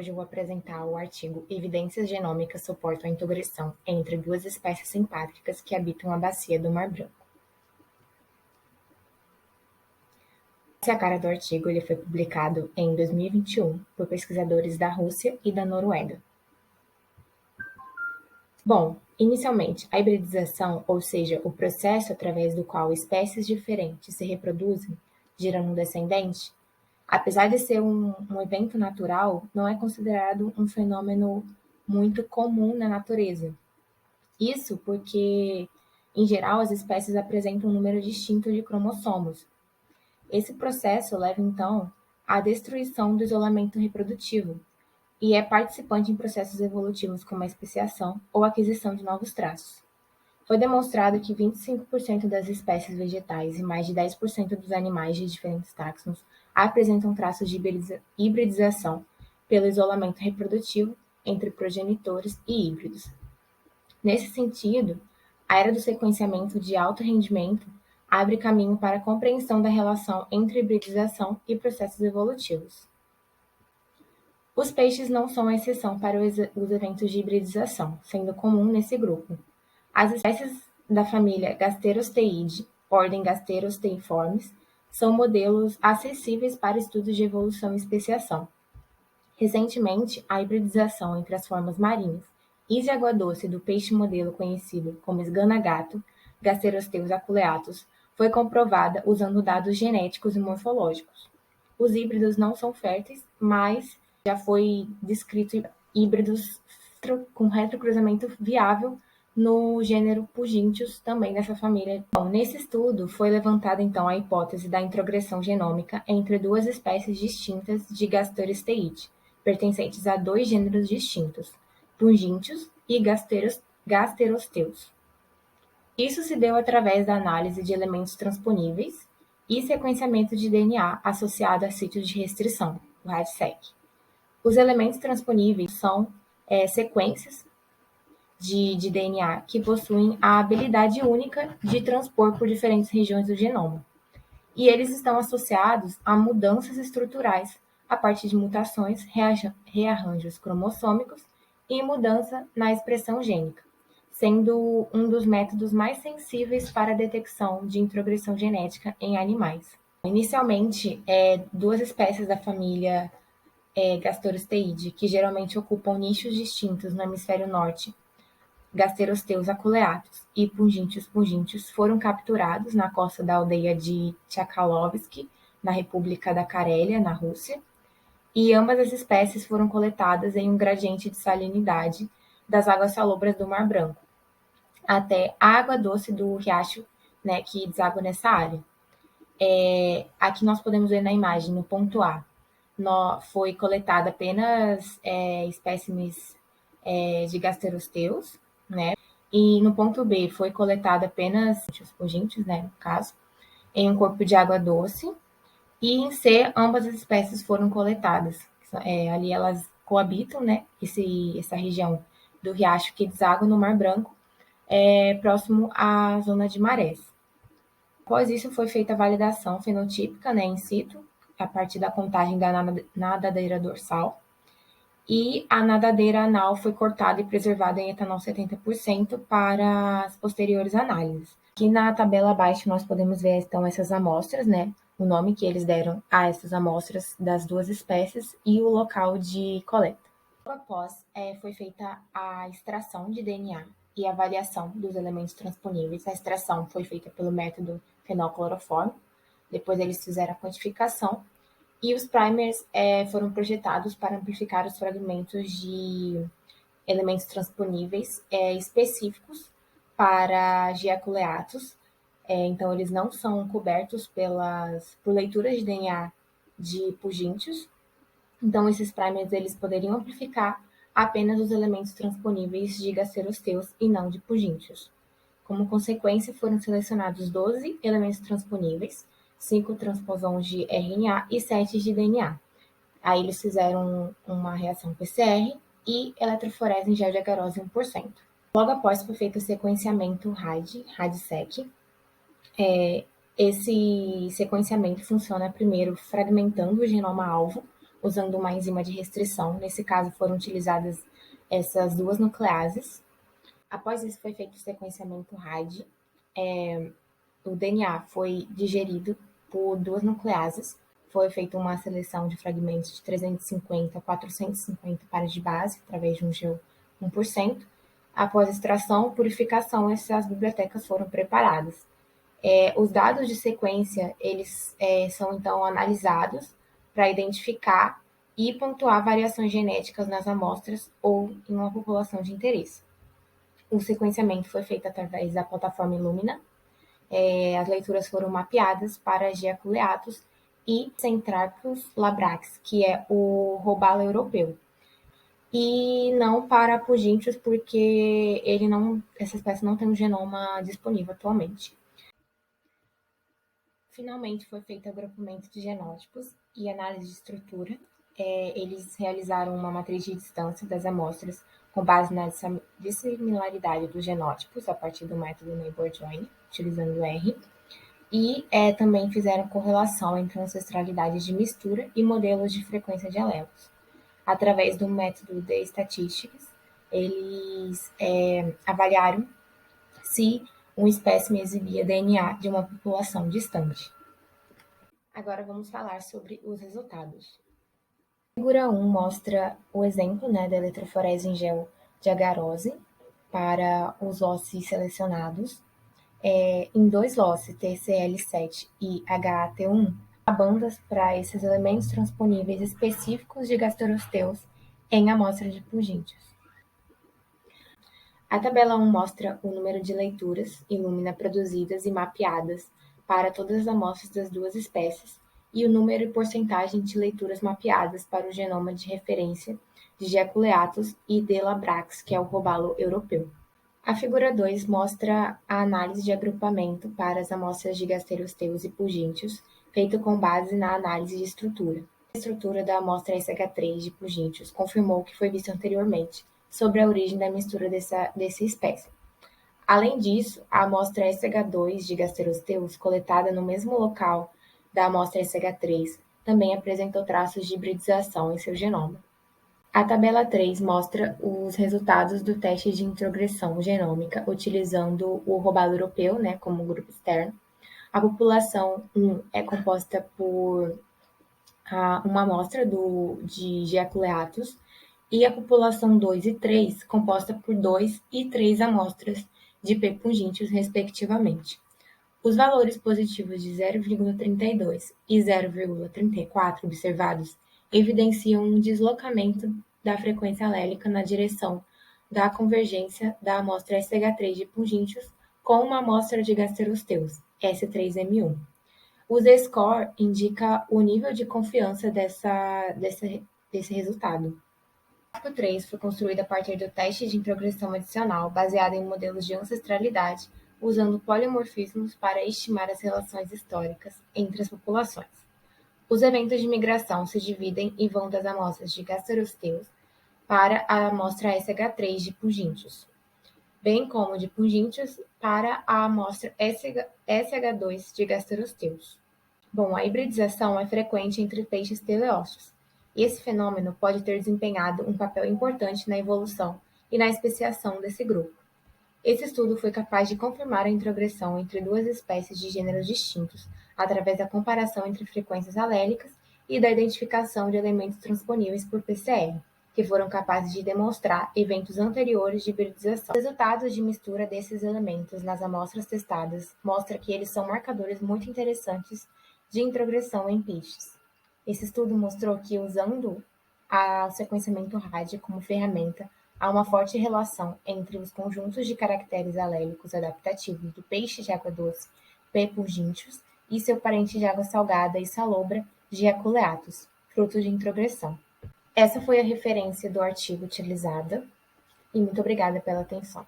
Hoje eu vou apresentar o artigo Evidências genômicas suportam a integração entre duas espécies simpátricas que habitam a bacia do Mar Branco. Essa é a cara do artigo, ele foi publicado em 2021 por pesquisadores da Rússia e da Noruega. Bom, inicialmente, a hibridização, ou seja, o processo através do qual espécies diferentes se reproduzem, gerando um descendente, apesar de ser um evento natural, não é considerado um fenômeno muito comum na natureza. Isso porque, em geral, as espécies apresentam um número distinto de cromossomos. Esse processo leva, então, à destruição do isolamento reprodutivo e é participante em processos evolutivos como a especiação ou aquisição de novos traços. Foi demonstrado que 25% das espécies vegetais e mais de 10% dos animais de diferentes táxons apresentam traços de hibridização pelo isolamento reprodutivo entre progenitores e híbridos. Nesse sentido, a era do sequenciamento de alto rendimento abre caminho para a compreensão da relação entre hibridização e processos evolutivos. Os peixes não são a exceção para os eventos de hibridização, sendo comum nesse grupo. As espécies da família Gasterosteide, ordem Gasterosteiformes, são modelos acessíveis para estudos de evolução e especiação. Recentemente, a hibridização entre as formas marinhas Ise água-doce do peixe modelo conhecido como esgana-gato, Gasterosteus aculeatus, foi comprovada usando dados genéticos e morfológicos. Os híbridos não são férteis, mas já foi descrito híbridos com retrocruzamento viável no gênero Pugintius, também dessa família. Bom, nesse estudo foi levantada então a hipótese da introgressão genômica entre duas espécies distintas de Gasterosteide, pertencentes a dois gêneros distintos, Pugintius e Gasterosteus. Isso se deu através da análise de elementos transponíveis e sequenciamento de DNA associado a sítios de restrição, o RADSEQ. Os elementos transponíveis são sequências de DNA que possuem a habilidade única de transpor por diferentes regiões do genoma. E eles estão associados a mudanças estruturais a partir de mutações, rearranjos cromossômicos e mudança na expressão gênica, sendo um dos métodos mais sensíveis para a detecção de introgressão genética em animais. Inicialmente, duas espécies da família Gasterosteide, que geralmente ocupam nichos distintos no hemisfério norte, Gasterosteus aculeatus e Pugintius foram capturados na costa da aldeia de Tchakalovsky, na República da Carélia, na Rússia, e ambas as espécies foram coletadas em um gradiente de salinidade das águas salobras do Mar Branco, até a água doce do riacho, né, que deságua nessa área. Aqui nós podemos ver na imagem, no ponto A, foi coletada apenas espécimes de Gasterosteus, né? E no ponto B foi coletada apenas os Pugintius, né, no caso, em um corpo de água doce. E em C, ambas as espécies foram coletadas. Ali elas coabitam, né, essa região do riacho que deságua no Mar Branco, próximo à zona de marés. Após isso, foi feita a validação fenotípica, né, in situ, a partir da contagem da nadadeira dorsal, e a nadadeira anal foi cortada e preservada em etanol 70% para as posteriores análises. Aqui na tabela abaixo nós podemos ver então essas amostras, né, o nome que eles deram a essas amostras das duas espécies e o local de coleta. Após foi feita a extração de DNA e avaliação dos elementos transponíveis. A extração foi feita pelo método fenolcloroforme, depois eles fizeram a quantificação, e os primers foram projetados para amplificar os fragmentos de elementos transponíveis específicos para giaculeatus. Então, eles não são cobertos por leituras de DNA de Pugintius. Então, esses primers eles poderiam amplificar apenas os elementos transponíveis de Gasterosteus e não de Pugintius. Como consequência, foram selecionados 12 elementos transponíveis, 5 transposões de RNA e 7 de DNA. Aí eles fizeram uma reação PCR e eletroforese em gel de agarose 1%. Logo após foi feito o sequenciamento RADSEQ. Esse sequenciamento funciona primeiro fragmentando o genoma-alvo usando uma enzima de restrição. Nesse caso, foram utilizadas essas duas nucleases. Após isso, foi feito o sequenciamento RAID. O DNA foi digerido por duas nucleases. Foi feita uma seleção de fragmentos de 350 a 450 pares de base, através de um gel 1%. Após extração e purificação, essas bibliotecas foram preparadas. Os dados de sequência, eles são então analisados para identificar e pontuar variações genéticas nas amostras ou em uma população de interesse. O sequenciamento foi feito através da plataforma Illumina. As leituras foram mapeadas para Giaculeatus e Centrarchus labrax, que é o robalo europeu. E não para Pugíntios, porque essa espécie não tem um genoma disponível atualmente. Finalmente, foi feito o agrupamento de genótipos e análise de estrutura. Eles realizaram uma matriz de distância das amostras com base na dissimilaridade dos genótipos a partir do método Neighbor Join, utilizando o R. E também fizeram correlação entre ancestralidades de mistura e modelos de frequência de alelos. Através do método de estatísticas, eles avaliaram se um espécime exibia DNA de uma população distante. Agora vamos falar sobre os resultados. A figura 1 mostra o exemplo da eletroforese em gel de agarose para os losses selecionados. Em dois losses, TCL7 e HAT1, há bandas para esses elementos transponíveis específicos de gasterosteus em amostra de Pugíntios. A tabela 1 mostra o número de leituras Illumina produzidas e mapeadas para todas as amostras das duas espécies e o número e porcentagem de leituras mapeadas para o genoma de referência de Giaculeatus e de labrax, que é o robalo europeu. A figura 2 mostra a análise de agrupamento para as amostras de gasterosteus e Pugíntios, feito com base na análise de estrutura. A estrutura da amostra SH3 de Pugíntios confirmou o que foi visto anteriormente sobre a origem da mistura dessa espécie. Além disso, a amostra SH2 de gasterosteus, coletada no mesmo local da amostra SH3, também apresentou traços de hibridização em seu genoma. A tabela 3 mostra os resultados do teste de introgressão genômica utilizando o robalo europeu como grupo externo. A população 1 é composta por uma amostra de Giaculeatus e a população 2 e 3 composta por 2 e 3 amostras de P. pugíntios, respectivamente. Os valores positivos de 0,32 e 0,34 observados evidenciam um deslocamento da frequência alélica na direção da convergência da amostra SH3 de Pugíntios com uma amostra de gasterosteus, S3M1. O Z-score indica o nível de confiança desse resultado. O gráfico 3 foi construído a partir do teste de introgressão adicional baseado em modelos de ancestralidade, usando polimorfismos para estimar as relações históricas entre as populações. Os eventos de migração se dividem e vão das amostras de gasterosteus para a amostra SH3 de Pugíntios, bem como de Pugíntios para a amostra SH2 de gasterosteus. Bom, a hibridização é frequente entre peixes teleósteos, e esse fenômeno pode ter desempenhado um papel importante na evolução e na especiação desse grupo. Esse estudo foi capaz de confirmar a introgressão entre duas espécies de gêneros distintos, através da comparação entre frequências alélicas e da identificação de elementos transponíveis por PCR, que foram capazes de demonstrar eventos anteriores de hibridização. Os resultados de mistura desses elementos nas amostras testadas mostram que eles são marcadores muito interessantes de introgressão em peixes. Esse estudo mostrou que, usando o sequenciamento RAD como ferramenta, há uma forte relação entre os conjuntos de caracteres alélicos adaptativos do peixe de água doce P. pugíntios e seu parente de água salgada e salobra Giaculeatus, fruto de introgressão. Essa foi a referência do artigo utilizada, e muito obrigada pela atenção.